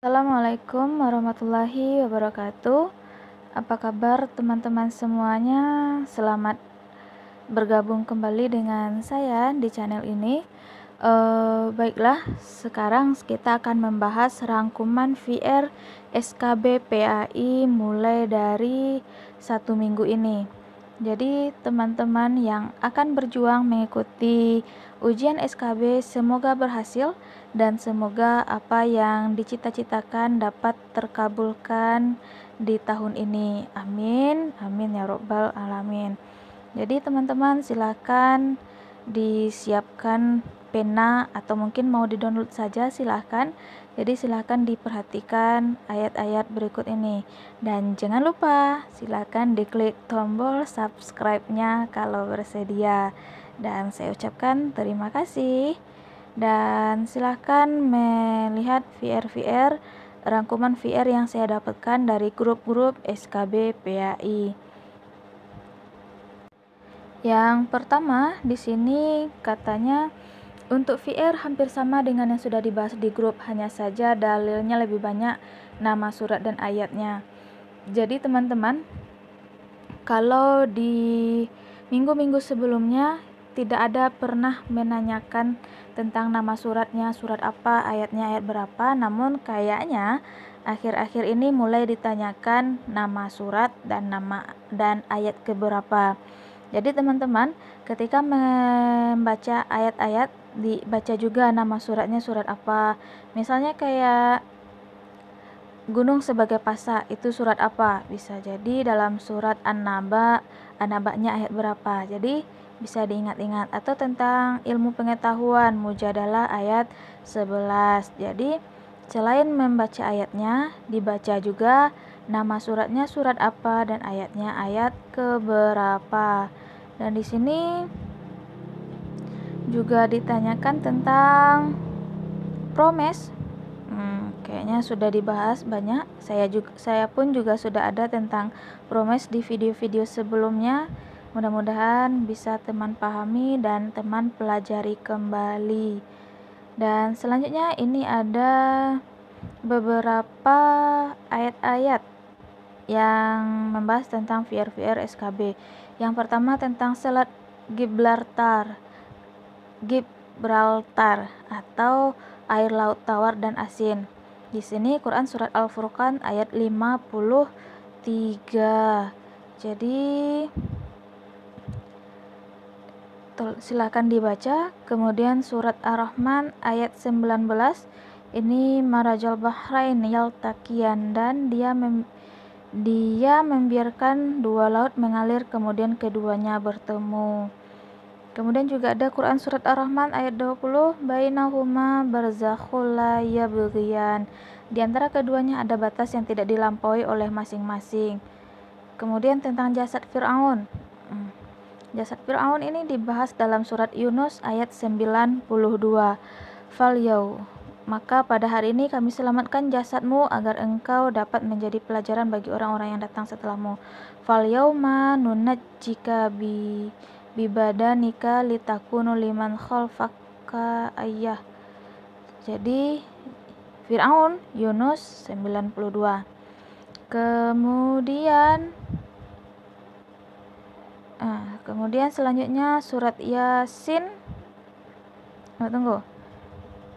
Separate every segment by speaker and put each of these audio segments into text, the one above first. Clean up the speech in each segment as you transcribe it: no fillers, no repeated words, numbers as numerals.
Speaker 1: Assalamualaikum warahmatullahi wabarakatuh. Apa kabar teman-teman semuanya? Selamat bergabung kembali dengan saya di channel ini. Baiklah, sekarang kita akan membahas rangkuman VR SKB PAI mulai dari 1 minggu ini. Jadi teman-teman yang akan berjuang mengikuti ujian SKB semoga berhasil dan semoga apa yang dicita-citakan dapat terkabulkan di tahun ini. Amin, amin ya robbal alamin. Jadi teman-teman silakan disiapkan pena atau mungkin mau di-download saja silahkan. Jadi silahkan diperhatikan ayat-ayat berikut ini. Dan jangan lupa silahkan diklik tombol subscribe-nya kalau bersedia. Dan saya ucapkan terima kasih. Dan silahkan melihat VR rangkuman VR yang saya dapatkan dari grup-grup SKB PAI. Yang pertama di sini katanya untuk VR hampir sama dengan yang sudah dibahas di grup, hanya saja dalilnya lebih banyak nama surat dan ayatnya. Jadi teman-teman, kalau di minggu-minggu sebelumnya tidak ada pernah menanyakan tentang nama suratnya, surat apa, ayatnya ayat berapa, namun kayaknya akhir-akhir ini mulai ditanyakan nama surat dan ayat keberapa. Jadi teman-teman, ketika membaca ayat-ayat dibaca juga nama suratnya surat apa. Misalnya kayak gunung sebagai pasak, itu surat apa? Bisa jadi dalam surat An-Naba, An-Naba'nya ayat berapa. Jadi bisa diingat-ingat. Atau tentang ilmu pengetahuan, Mujadalah ayat 11. Jadi selain membaca ayatnya, dibaca juga nama suratnya surat apa dan ayatnya ayat keberapa. Dan di sini juga ditanyakan tentang promes. Kayaknya sudah dibahas banyak. Saya pun juga sudah ada tentang promes di video-video sebelumnya. Mudah-mudahan bisa teman pahami dan teman pelajari kembali. Dan selanjutnya ini ada beberapa ayat-ayat yang membahas tentang VR SKB. Yang pertama tentang selat Gibraltar atau air laut tawar dan asin. Di sini Quran surat Al-Furqan ayat 53. Jadi silakan dibaca. Kemudian surat Ar-Rahman ayat 19. Ini marajal bahrain yaltaqiyan, dan dia membiarkan dua laut mengalir kemudian keduanya bertemu. Kemudian juga ada Quran surat Ar-Rahman ayat 20, bainahuma barzakhul la yabghiyan. Di antara keduanya ada batas yang tidak dilampaui oleh masing-masing. Kemudian tentang jasad Fir'aun. Jasad Fir'aun ini dibahas dalam surat Yunus ayat 92. Falyau, maka pada hari ini kami selamatkan jasadmu agar engkau dapat menjadi pelajaran bagi orang-orang yang datang setelahmu. Falyauma nunajjika bibadanika litakunu liman khalfaka ayah. Jadi Fir'aun Yunus 92. Kemudian selanjutnya surat Yasin.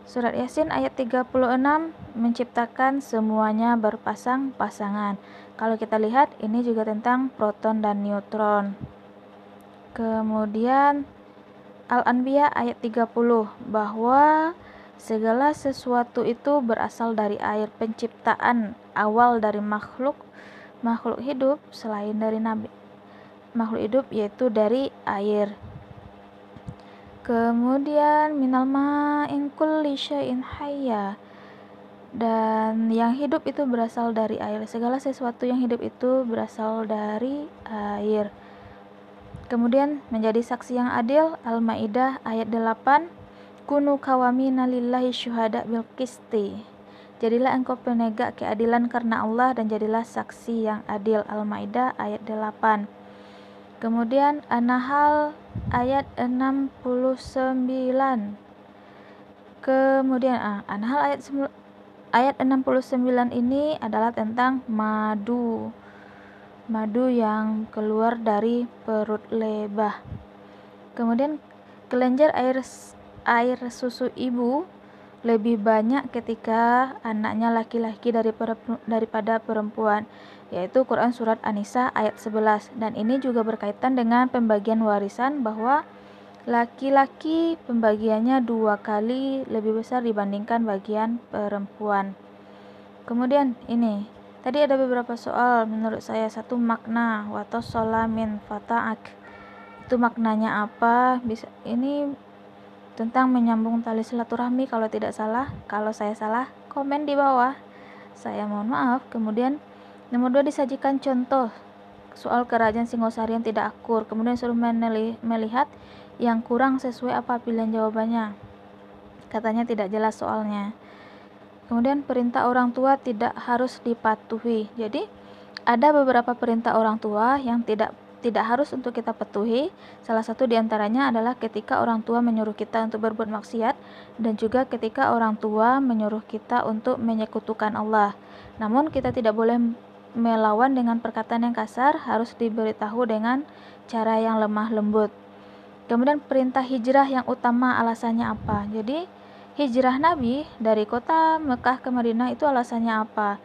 Speaker 1: Surat Yasin ayat 36 menciptakan semuanya berpasang-pasangan. Kalau kita lihat ini juga tentang proton dan neutron. Kemudian Al-Anbiya ayat 30 bahwa segala sesuatu itu berasal dari air. Penciptaan awal dari makhluk hidup selain dari makhluk hidup yaitu dari air. Kemudian minal ma'in kulli syai'in hayya, dan yang hidup itu berasal dari air. Segala sesuatu yang hidup itu berasal dari air. Kemudian menjadi saksi yang adil, Al-Maidah ayat 8, kunu qawamina lillahi syuhada bil qisti. Jadilah engkau penegak keadilan karena Allah dan jadilah saksi yang adil. Al-Maidah ayat 8. Kemudian An-Nahl ayat 69. Kemudian An-Nahl ayat 69 ini adalah tentang madu yang keluar dari perut lebah. Kemudian kelenjar air susu ibu lebih banyak ketika anaknya laki-laki daripada perempuan, yaitu Quran Surat An-Nisa ayat 11. Dan ini juga berkaitan dengan pembagian warisan, bahwa laki-laki pembagiannya 2 kali lebih besar dibandingkan bagian perempuan. Kemudian ini tadi ada beberapa soal menurut saya. Satu, makna watassola min fata'ak, itu maknanya apa? Bisa ini tentang menyambung tali silaturahmi kalau tidak salah. Kalau saya salah, komen di bawah, saya mohon maaf. Kemudian nomor 2, disajikan contoh soal kerajaan Singosari yang tidak akur, kemudian suruh melihat yang kurang sesuai apa pilihan jawabannya. Katanya tidak jelas soalnya. Kemudian perintah orang tua tidak harus dipatuhi. Jadi ada beberapa perintah orang tua yang tidak harus untuk kita patuhi. Salah satu diantaranya adalah ketika orang tua menyuruh kita untuk berbuat maksiat, dan juga ketika orang tua menyuruh kita untuk menyekutukan Allah. Namun kita tidak boleh melawan dengan perkataan yang kasar, harus diberitahu dengan cara yang lemah lembut. Kemudian perintah hijrah yang utama, alasannya apa? Jadi hijrah Nabi dari kota Mekah ke Madinah itu alasannya apa?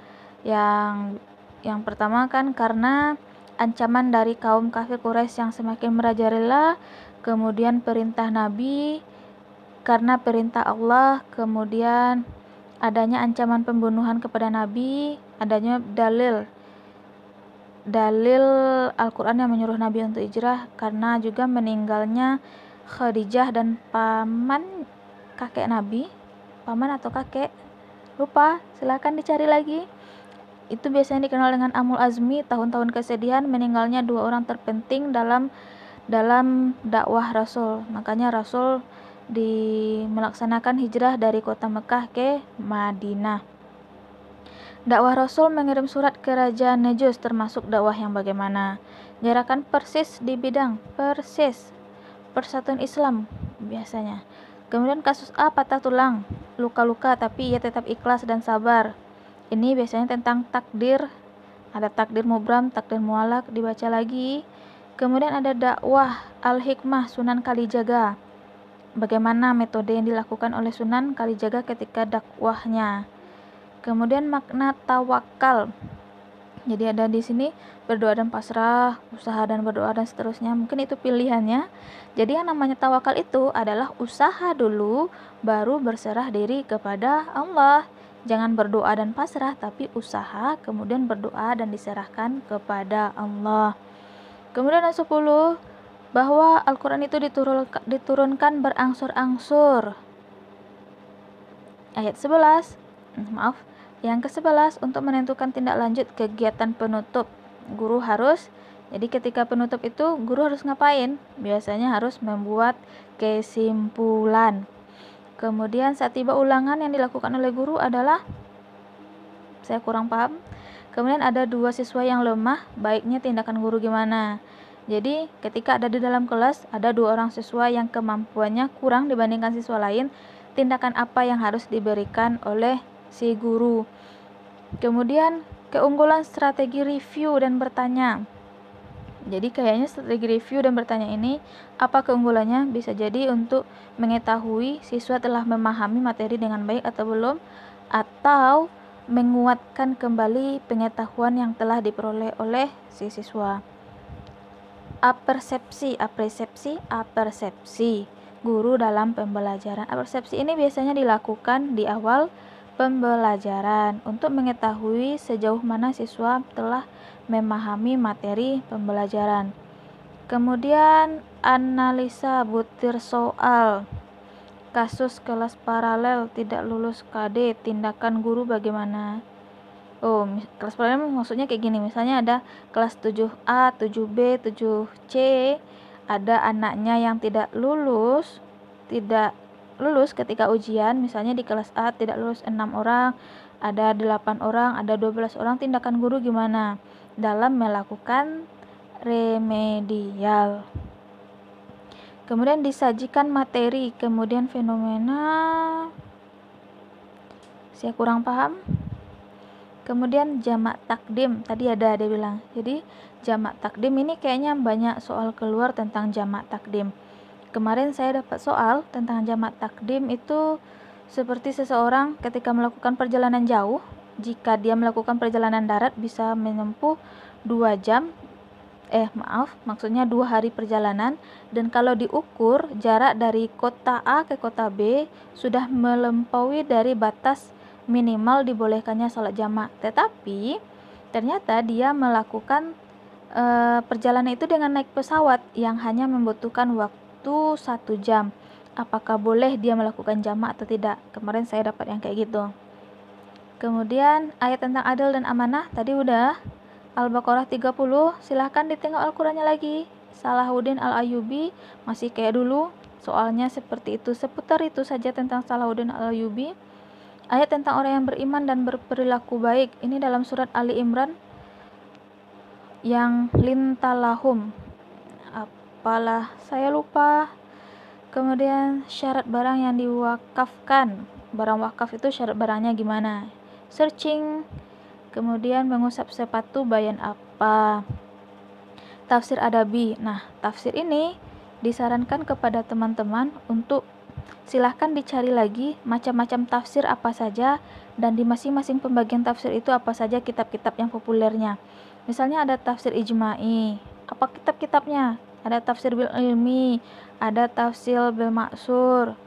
Speaker 1: Yang pertama kan karena ancaman dari kaum kafir Quraisy yang semakin merajalela, kemudian perintah Nabi karena perintah Allah, kemudian adanya ancaman pembunuhan kepada Nabi, adanya dalil Al-Quran yang menyuruh Nabi untuk hijrah, karena juga meninggalnya Khadijah dan paman atau kakek, lupa, silahkan dicari lagi. Itu biasanya dikenal dengan Amul Azmi, tahun-tahun kesedihan meninggalnya 2 orang terpenting dalam dakwah Rasul. Makanya Rasul melaksanakan hijrah dari kota Mekah ke Madinah. Dakwah Rasul mengirim surat ke Raja Najus, termasuk dakwah yang bagaimana? Gerakan persis di bidang persatuan Islam biasanya. Kemudian kasus A, patah tulang, luka-luka tapi ia tetap ikhlas dan sabar. Ini biasanya tentang takdir. Ada takdir mubram, takdir mualak, dibaca lagi. Kemudian ada dakwah Al-Hikmah Sunan Kalijaga. Bagaimana metode yang dilakukan oleh Sunan Kalijaga ketika dakwahnya. Kemudian makna tawakal. Jadi ada di sini berdoa dan pasrah, usaha dan berdoa dan seterusnya. Mungkin itu pilihannya. Jadi yang namanya tawakal itu adalah usaha dulu, baru berserah diri kepada Allah. Jangan berdoa dan pasrah, tapi usaha, kemudian berdoa dan diserahkan kepada Allah. Kemudian yang 10, bahwa Al-Quran itu diturunkan berangsur-angsur. Ayat 11, yang ke-11, untuk menentukan tindak lanjut kegiatan penutup, guru harus, jadi ketika penutup itu guru harus ngapain? Biasanya harus membuat kesimpulan. Kemudian saat tiba ulangan yang dilakukan oleh guru adalah, saya kurang paham. Kemudian ada 2 siswa yang lemah, baiknya tindakan guru gimana? Jadi ketika ada di dalam kelas, ada 2 orang siswa yang kemampuannya kurang dibandingkan siswa lain, tindakan apa yang harus diberikan oleh si guru? Kemudian keunggulan strategi review dan bertanya. Jadi kayaknya strategi review dan bertanya ini, apa keunggulannya? Bisa jadi untuk mengetahui siswa telah memahami materi dengan baik atau belum, atau menguatkan kembali pengetahuan yang telah diperoleh oleh si siswa. Apersepsi guru dalam pembelajaran. Apersepsi ini biasanya dilakukan di awal pembelajaran untuk mengetahui sejauh mana siswa telah memahami materi pembelajaran. Kemudian analisa butir soal. Kasus kelas paralel tidak lulus KD, tindakan guru bagaimana? Kelas paralel maksudnya kayak gini, misalnya ada kelas 7A, 7B, 7C, ada anaknya yang tidak lulus ketika ujian, misalnya di kelas A tidak lulus 6 orang, ada 8 orang, ada 12 orang, tindakan guru gimana dalam melakukan remedial. Kemudian disajikan materi, kemudian fenomena Saya kurang paham. Kemudian jamak takdim, tadi ada dia bilang. Jadi jamak takdim ini kayaknya banyak soal keluar tentang jamak takdim. Kemarin saya dapat soal tentang jamak takdim itu seperti seseorang ketika melakukan perjalanan jauh, jika dia melakukan perjalanan darat bisa menempuh 2 jam, maksudnya 2 hari perjalanan, dan kalau diukur jarak dari kota A ke kota B sudah melampaui dari batas minimal dibolehkannya sholat jamak, tetapi ternyata dia melakukan perjalanan itu dengan naik pesawat yang hanya membutuhkan waktu 1 jam. Apakah boleh dia melakukan jamak atau tidak? Kemarin saya dapat yang kayak gitu. Kemudian ayat tentang adil dan amanah tadi udah. Al-Baqarah 30, silahkan ditengok Al-Qurannya lagi. Salahuddin Al-Ayyubi masih kayak dulu, soalnya seperti itu, seputar itu saja tentang Salahuddin Al-Ayyubi. Ayat tentang orang yang beriman dan berperilaku baik, ini dalam surat Ali Imran yang lintalahum, apalah saya lupa. Kemudian syarat barang yang diwakafkan, barang wakaf itu syarat barangnya gimana, searching. Kemudian mengusap sepatu bayan apa, tafsir adabi. Nah, tafsir ini disarankan kepada teman-teman untuk silahkan dicari lagi macam-macam tafsir apa saja, dan di masing-masing pembagian tafsir itu apa saja kitab-kitab yang populernya. Misalnya ada tafsir ijma'i, apa kitab-kitabnya? Ada tafsir bil ilmi, ada tafsir bil maksur.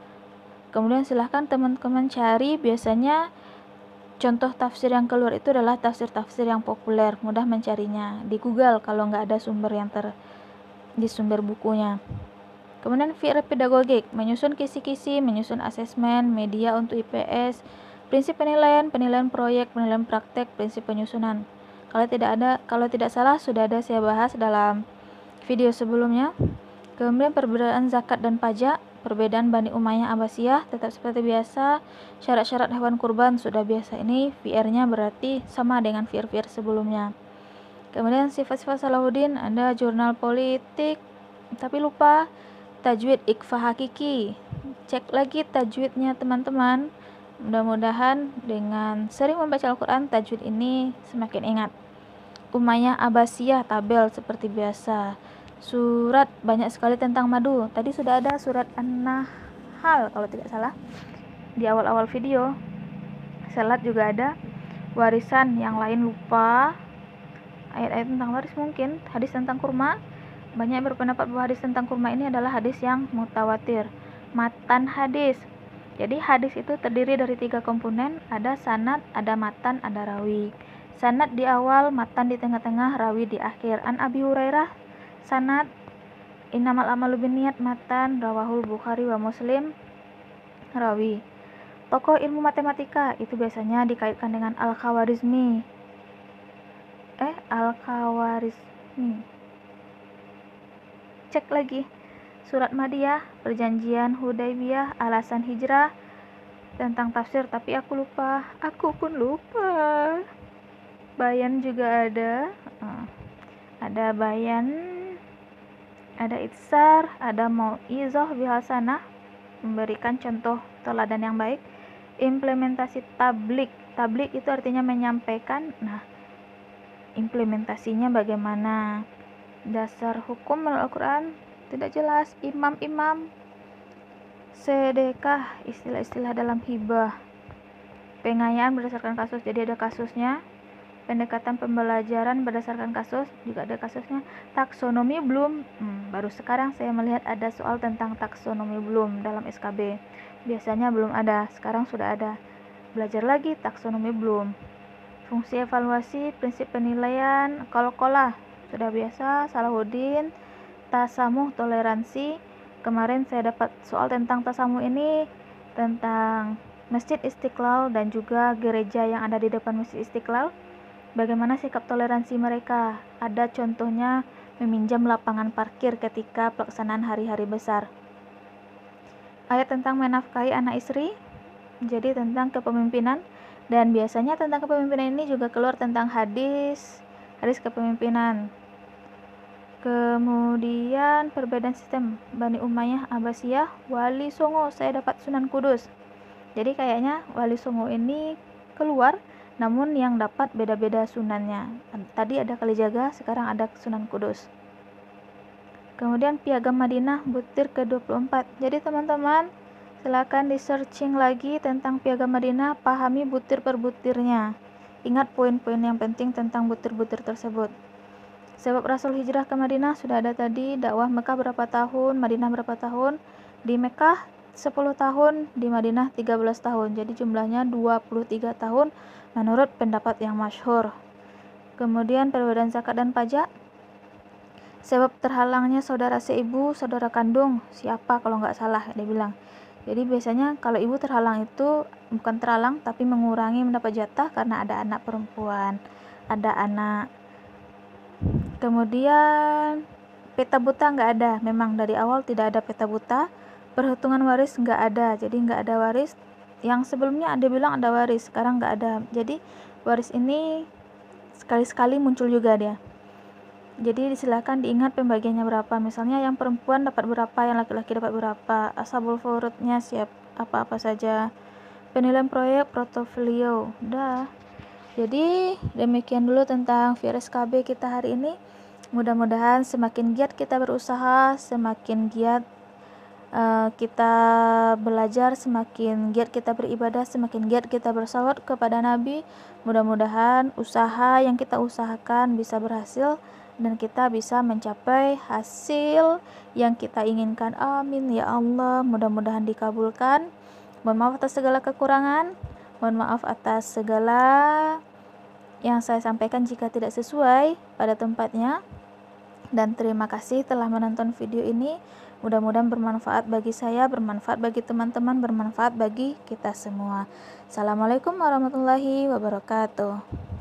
Speaker 1: Kemudian silahkan teman-teman cari, biasanya contoh tafsir yang keluar itu adalah tafsir-tafsir yang populer, mudah mencarinya di Google kalau nggak ada sumber yang di sumber bukunya. Kemudian VR pedagogik, menyusun kisi-kisi, menyusun asesmen, media untuk IPS, prinsip penilaian, penilaian proyek, penilaian praktek, prinsip penyusunan. Kalau tidak salah sudah ada saya bahas dalam video sebelumnya. Kemudian perbedaan zakat dan pajak, perbedaan Bani Umayyah Abbasiyah tetap seperti biasa. Syarat-syarat hewan kurban sudah biasa, ini VR-nya berarti sama dengan VR-VR sebelumnya. Kemudian sifat-sifat Salahuddin, ada jurnal politik, tapi lupa. Tajwid Ikhfa Hakiki, cek lagi tajwidnya teman-teman. Mudah-mudahan dengan sering membaca Al-Quran, tajwid ini semakin ingat. Umayyah Abbasiyah, tabel seperti biasa. Surat banyak sekali tentang madu, tadi sudah ada surat An-Nahl kalau tidak salah di awal-awal video. Salat juga ada. Warisan yang lain lupa. Ayat-ayat tentang waris mungkin. Hadis tentang kurma, banyak berpendapat bahwa hadis tentang kurma ini adalah hadis yang mutawatir. Matan hadis, jadi hadis itu terdiri dari 3 komponen, ada sanad, ada matan, ada rawi. Sanad di awal, matan di tengah-tengah, rawi di akhir. An Abi Hurairah, sanad, innamal amalu binniyat, matan, rawahul Bukhari wa Muslim, rawi. Tokoh ilmu matematika itu biasanya dikaitkan dengan Al-Khawarizmi. Cek lagi surat Madiyah, perjanjian Hudaybiyah, alasan hijrah, tentang tafsir tapi aku pun lupa. Bayan juga ada bayan, ada itsar, ada mau'izah bihasanah, memberikan contoh teladan yang baik. Implementasi tablik itu artinya menyampaikan. Nah, implementasinya bagaimana? Dasar hukum Al-Quran tidak jelas. Imam sedekah, istilah-istilah dalam hibah. Pengayaan berdasarkan kasus, jadi ada kasusnya. Pendekatan pembelajaran berdasarkan kasus, juga ada kasusnya. Taksonomi belum, baru sekarang saya melihat ada soal tentang taksonomi belum dalam SKB. Biasanya belum ada, sekarang sudah ada. Belajar lagi taksonomi belum. Fungsi evaluasi, prinsip penilaian, qalqalah sudah biasa. Salahuddin, tasamuh, toleransi. Kemarin saya dapat soal tentang tasamuh ini, tentang Masjid Istiqlal dan juga gereja yang ada di depan Masjid Istiqlal. Bagaimana sikap toleransi mereka? Ada contohnya meminjam lapangan parkir ketika pelaksanaan hari-hari besar. Ayat tentang menafkahi anak istri, jadi tentang kepemimpinan. Dan biasanya tentang kepemimpinan ini juga keluar tentang hadis kepemimpinan. Kemudian perbedaan sistem Bani Umayyah Abbasiyah, Wali Songo, saya dapat Sunan Kudus. Jadi kayaknya Wali Songo ini keluar, namun yang dapat beda-beda sunannya. Tadi ada Kalijaga, sekarang ada Sunan Kudus. Kemudian Piagam Madinah butir ke-24. Jadi teman-teman silakan di searching lagi tentang Piagam Madinah, pahami butir per butirnya. Ingat poin-poin yang penting tentang butir-butir tersebut. Sebab Rasul hijrah ke Madinah sudah ada tadi, dakwah Mekah berapa tahun, Madinah berapa tahun. Di Mekah 10 tahun, di Madinah 13 tahun. Jadi jumlahnya 23 tahun menurut pendapat yang masyhur. Kemudian perbedaan zakat dan pajak. Sebab terhalangnya saudara seibu, saudara kandung, siapa kalau nggak salah dia bilang. Jadi biasanya kalau ibu terhalang itu bukan terhalang tapi mengurangi mendapat jatah karena ada anak perempuan, ada anak. Kemudian peta buta nggak ada, memang dari awal tidak ada peta buta. Perhitungan waris nggak ada, jadi nggak ada waris. Yang sebelumnya ada bilang ada waris, sekarang nggak ada. Jadi waris ini sekali-sekali muncul juga dia. Jadi silakan diingat pembagiannya berapa. Misalnya yang perempuan dapat berapa, yang laki-laki dapat berapa. Ashabul furudnya siap apa-apa saja. Penilaian proyek, portofolio, udah. Jadi demikian dulu tentang virus KB kita hari ini. Mudah-mudahan semakin giat kita berusaha, semakin giat kita belajar, semakin giat kita beribadah, semakin giat kita bersalawat kepada Nabi. Mudah-mudahan usaha yang kita usahakan bisa berhasil dan kita bisa mencapai hasil yang kita inginkan. Amin ya Allah, mudah-mudahan dikabulkan. Mohon maaf atas segala kekurangan, mohon maaf atas segala yang saya sampaikan jika tidak sesuai pada tempatnya. Dan terima kasih telah menonton video ini. Mudah-mudahan bermanfaat bagi saya, bermanfaat bagi teman-teman, bermanfaat bagi kita semua. Assalamualaikum warahmatullahi wabarakatuh.